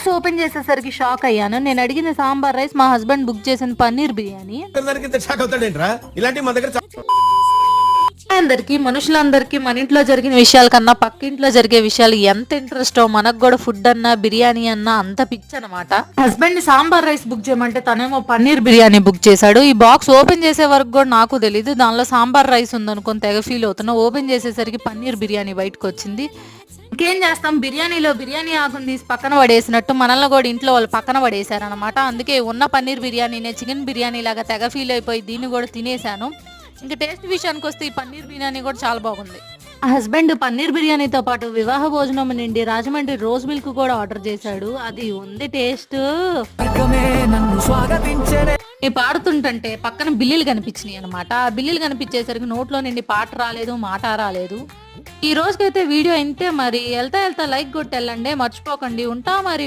Box open చేసేసరికి shock అయ్యాను. నేను అడిగిన సాంబార్ రైస్, మా హస్బెండ్ బుక్ చేసిన పన్నీర్ బిర్యానీ. మనుషులందరికీ మన ఇంట్లో జరిగిన విషయాల కన్నా పక్కింట్లో జరిగే విషయాలు ఎంత ఇంట్రెస్టో మనకు కూడా ఫుడ్ అన్నా బిర్యానీ అన్నా అంత పిచ్చి అనమాట. హస్బెండ్ ని సాంబార్ రైస్ బుక్ చేయమంటే తనేమో పన్నీర్ బిర్యానీ బుక్ చేశాడు. ఈ బాక్స్ ఓపెన్ చేసే వరకు కూడా నాకు తెలియదు దానిలో సాంబార్ రైస్ ఉందనుకొని తెగ ఫీల్ అవుతున్నా. ఓపెన్ చేసేసరికి పన్నీర్ బిర్యానీ బయటకు వచ్చింది. ఇంకేం చేస్తాం, బిర్యానీలో బిర్యానీ ఆకుని తీసి పక్కన పడేసినట్టు మనల్ని కూడా ఇంట్లో వాళ్ళు పక్కన పడేశారనమాట. అందుకే ఉన్న పన్నీర్ బిర్యానీనే చికెన్ బిర్యానీ లాగా తెగ ఫీల్ అయిపోయి దీన్ని కూడా తినేశాను. ఇంకా టేస్ట్ విషయానికి వస్తే ఈ పన్నీర్ బిర్యానీ కూడా చాలా బాగుంది. హస్బెండ్ పన్నీర్ బిర్యానీతో పాటు వివాహ భోజనం నుండి రాజమండ్రి రోజ్ మిల్క్ కూడా ఆర్డర్ చేశాడు. అది ఉంది టేస్ట్. ఈ పాడుతుంటే పక్కన బిల్లులు కనిపించినాయి అనమాట. ఆ బిల్లులు కనిపించేసరికి నోట్లో నుండి పాట రాలేదు, మాట రాలేదు. ఈ రోజుకైతే వీడియో ఇంతే. మరి వెళ్తా లైక్ కొట్టి వెళ్ళండి, మర్చిపోకండి. ఉంటా మరి.